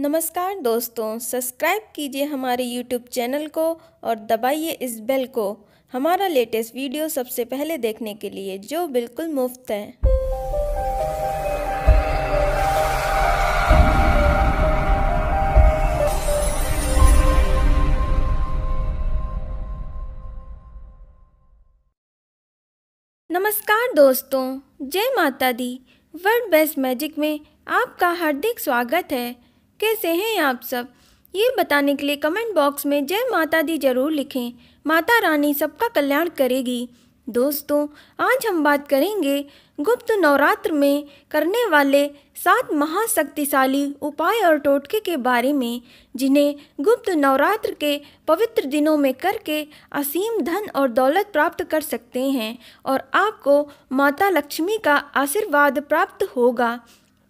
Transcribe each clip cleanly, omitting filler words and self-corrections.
नमस्कार दोस्तों, सब्सक्राइब कीजिए हमारे YouTube चैनल को और दबाइए इस बेल को हमारा लेटेस्ट वीडियो सबसे पहले देखने के लिए, जो बिल्कुल मुफ्त है। नमस्कार दोस्तों, जय माता दी। वर्ल्ड बेस्ट मैजिक में आपका हार्दिक स्वागत है। कैसे हैं आप सब? ये बताने के लिए कमेंट बॉक्स में जय माता दी जरूर लिखें। माता रानी सबका कल्याण करेगी। दोस्तों, आज हम बात करेंगे गुप्त नवरात्र में करने वाले 7 महाशक्तिशाली उपाय और टोटके के बारे में, जिन्हें गुप्त नवरात्र के पवित्र दिनों में करके असीम धन और दौलत प्राप्त कर सकते हैं और आपको माता लक्ष्मी का आशीर्वाद प्राप्त होगा।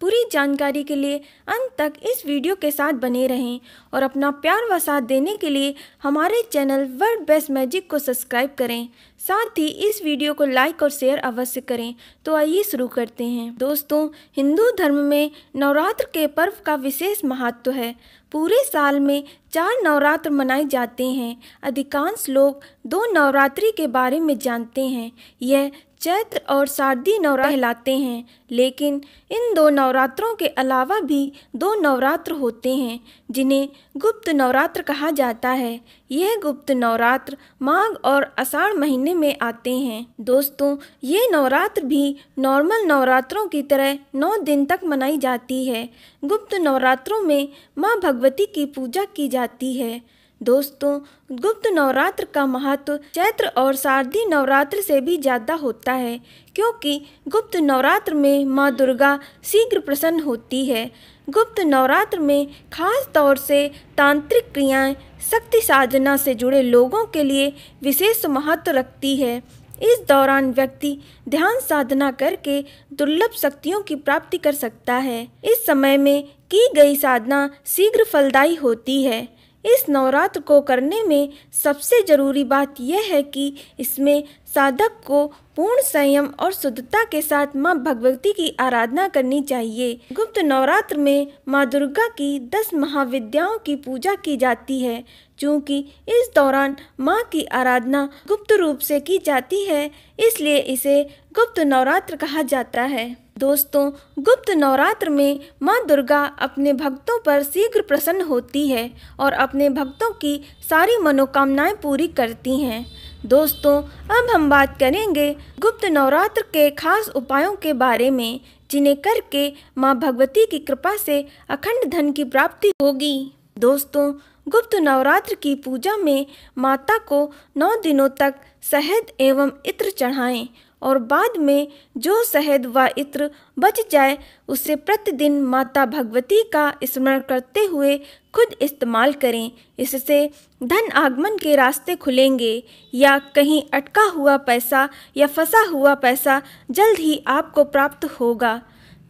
पूरी जानकारी के लिए अंत तक इस वीडियो के साथ बने रहें और अपना प्यार व साथ देने के लिए हमारे चैनल वर्ल्ड बेस्ट मैजिक को सब्सक्राइब करें। साथ ही इस वीडियो को लाइक और शेयर अवश्य करें। तो आइए शुरू करते हैं। दोस्तों, हिंदू धर्म में नवरात्र के पर्व का विशेष महत्व है। पूरे साल में 4 नवरात्र मनाए जाते हैं। अधिकांश लोग 2 नवरात्रि के बारे में जानते हैं। यह चैत्र और शारदीय नवरात्र कहलाते हैं, लेकिन इन 2 नवरात्रों के अलावा भी 2 नवरात्र होते हैं जिन्हें गुप्त नवरात्र कहा जाता है। यह गुप्त नवरात्र माघ और आषाढ़ महीने में आते हैं। दोस्तों, ये नवरात्र भी नॉर्मल नवरात्रों की तरह 9 दिन तक मनाई जाती है। गुप्त नवरात्रों में माँ भगवती की पूजा की जाती है। दोस्तों, गुप्त नवरात्र का महत्व चैत्र और शारदीय नवरात्र से भी ज़्यादा होता है, क्योंकि गुप्त नवरात्र में माँ दुर्गा शीघ्र प्रसन्न होती है। गुप्त नवरात्र में खास तौर से तांत्रिक क्रियाएं, शक्ति साधना से जुड़े लोगों के लिए विशेष महत्व रखती है। इस दौरान व्यक्ति ध्यान साधना करके दुर्लभ शक्तियों की प्राप्ति कर सकता है। इस समय में की गई साधना शीघ्र फलदायी होती है। इस नवरात्र को करने में सबसे जरूरी बात यह है कि इसमें साधक को पूर्ण संयम और शुद्धता के साथ माँ भगवती की आराधना करनी चाहिए। गुप्त नवरात्र में माँ दुर्गा की 10 महाविद्याओं की पूजा की जाती है। चूँकि इस दौरान माँ की आराधना गुप्त रूप से की जाती है, इसलिए इसे गुप्त नवरात्र कहा जाता है। दोस्तों, गुप्त नवरात्र में माँ दुर्गा अपने भक्तों पर शीघ्र प्रसन्न होती है और अपने भक्तों की सारी मनोकामनाएं पूरी करती हैं। दोस्तों, अब हम बात करेंगे गुप्त नवरात्र के खास उपायों के बारे में, जिन्हें करके माँ भगवती की कृपा से अखंड धन की प्राप्ति होगी। दोस्तों, गुप्त नवरात्र की पूजा में माता को 9 दिनों तक शहद एवं इत्र चढ़ाएं और बाद में जो शहद व इत्र बच जाए उसे प्रतिदिन माता भगवती का स्मरण करते हुए खुद इस्तेमाल करें। इससे धन आगमन के रास्ते खुलेंगे या कहीं अटका हुआ पैसा या फंसा हुआ पैसा जल्द ही आपको प्राप्त होगा।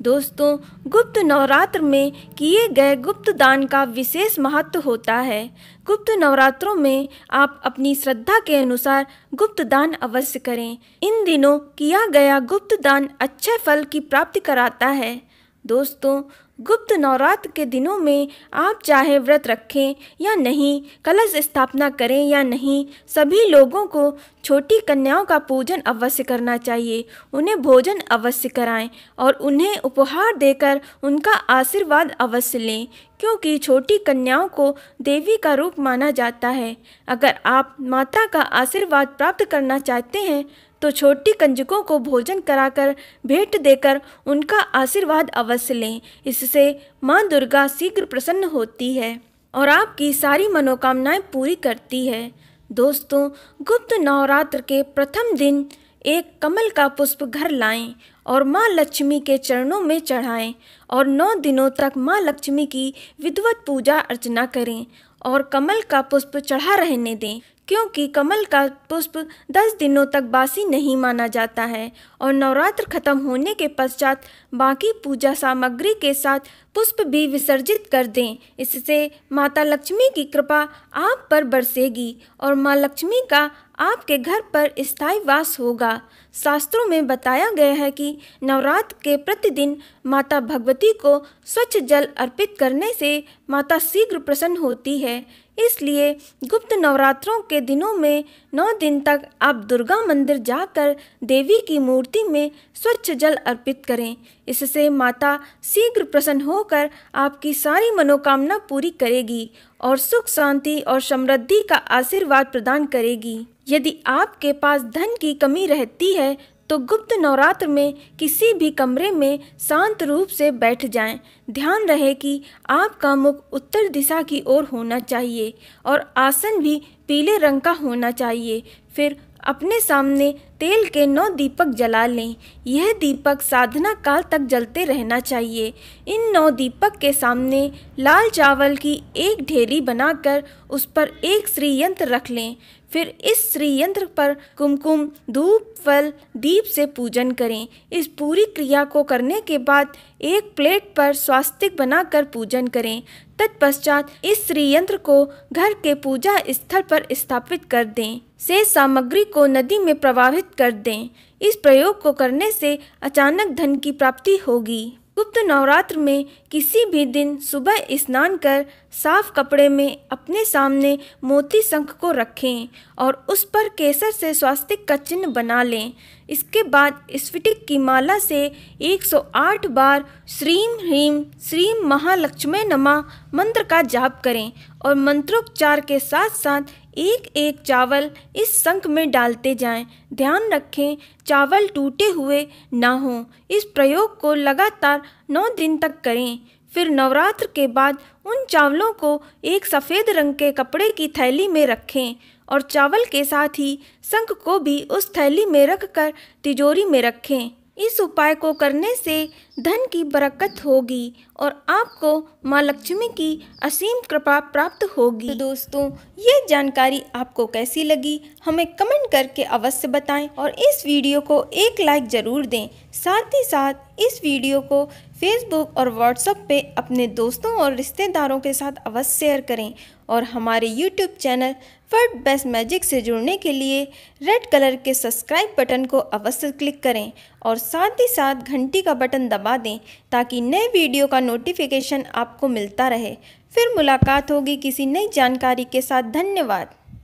दोस्तों, गुप्त नवरात्र में किए गए गुप्त दान का विशेष महत्व होता है। गुप्त नवरात्रों में आप अपनी श्रद्धा के अनुसार गुप्त दान अवश्य करें। इन दिनों किया गया गुप्त दान अच्छे फल की प्राप्ति कराता है। दोस्तों, गुप्त नवरात्र के दिनों में आप चाहे व्रत रखें या नहीं, कलश स्थापना करें या नहीं, सभी लोगों को छोटी कन्याओं का पूजन अवश्य करना चाहिए। उन्हें भोजन अवश्य कराएं और उन्हें उपहार देकर उनका आशीर्वाद अवश्य लें, क्योंकि छोटी कन्याओं को देवी का रूप माना जाता है। अगर आप माता का आशीर्वाद प्राप्त करना चाहते हैं तो छोटी कंजकों को भोजन कराकर भेंट देकर उनका आशीर्वाद अवश्य लें। इससे माँ दुर्गा शीघ्र प्रसन्न होती है और आपकी सारी मनोकामनाएं पूरी करती है। दोस्तों, गुप्त नवरात्र के प्रथम दिन एक कमल का पुष्प घर लाएं और माँ लक्ष्मी के चरणों में चढ़ाएं और 9 दिनों तक माँ लक्ष्मी की विधिवत पूजा अर्चना करें और कमल का पुष्प चढ़ा रहने दें। क्योंकि कमल का पुष्प 10 दिनों तक बासी नहीं माना जाता है और नवरात्र खत्म होने के पश्चात बाकी पूजा सामग्री के साथ पुष्प भी विसर्जित कर दें। इससे माता लक्ष्मी की कृपा आप पर बरसेगी और माँ लक्ष्मी का आपके घर पर स्थायी वास होगा। शास्त्रों में बताया गया है कि नवरात्र के प्रतिदिन माता भगवती को स्वच्छ जल अर्पित करने से माता शीघ्र प्रसन्न होती है। इसलिए गुप्त नवरात्रों के दिनों में 9 दिन तक आप दुर्गा मंदिर जाकर देवी की मूर्ति में स्वच्छ जल अर्पित करें। इससे माता शीघ्र प्रसन्न होकर आपकी सारी मनोकामना पूरी करेगी और सुख शांति और समृद्धि का आशीर्वाद प्रदान करेगी। यदि आपके पास धन की कमी रहती है तो गुप्त नवरात्र में किसी भी कमरे में शांत रूप से बैठ जाएं। ध्यान रहे कि आपका मुख उत्तर दिशा की ओर होना चाहिए और आसन भी पीले रंग का होना चाहिए। फिर अपने सामने तेल के 9 दीपक जला लें। यह दीपक साधना काल तक जलते रहना चाहिए। इन 9 दीपक के सामने लाल चावल की एक ढेरी बनाकर उस पर एक श्री यंत्र रख लें। फिर इस श्री यंत्र पर कुमकुम, धूप, फल, दीप से पूजन करें। इस पूरी क्रिया को करने के बाद एक प्लेट पर स्वास्तिक बनाकर पूजन करें। तत्पश्चात इस श्री यंत्र को घर के पूजा स्थल पर स्थापित कर दें। शेष सामग्री को नदी में प्रवाहित कर दें। इस प्रयोग को करने से अचानक धन की प्राप्ति होगी। गुप्त नवरात्र में किसी भी दिन सुबह स्नान कर साफ कपड़े में अपने सामने मोती शंख को रखें और उस पर केसर से स्वास्तिक का चिन्ह बना लें। इसके बाद स्फटिक की माला से 108 बार श्रीम ह्रीम श्रीम महालक्ष्मी नमः मंत्र का जाप करें और मंत्रोच्चार के साथ साथ एक एक चावल इस शंख में डालते जाएं। ध्यान रखें चावल टूटे हुए ना हों। इस प्रयोग को लगातार 9 दिन तक करें। फिर नवरात्र के बाद उन चावलों को एक सफ़ेद रंग के कपड़े की थैली में रखें और चावल के साथ ही शंख को भी उस थैली में रखकर तिजोरी में रखें। इस उपाय को करने से धन की बरकत होगी और आपको माँ लक्ष्मी की असीम कृपा प्राप्त होगी। तो दोस्तों, ये जानकारी आपको कैसी लगी हमें कमेंट करके अवश्य बताएं और इस वीडियो को एक लाइक ज़रूर दें। साथ ही साथ इस वीडियो को फेसबुक और व्हाट्सएप पे अपने दोस्तों और रिश्तेदारों के साथ अवश्य शेयर करें और हमारे YouTube channel world best magic से जुड़ने के लिए रेड कलर के सब्सक्राइब बटन को अवश्य क्लिक करें और साथ ही साथ घंटी का बटन दबा दें ताकि नए वीडियो का नोटिफिकेशन आपको मिलता रहे। फिर मुलाकात होगी किसी नई जानकारी के साथ। धन्यवाद।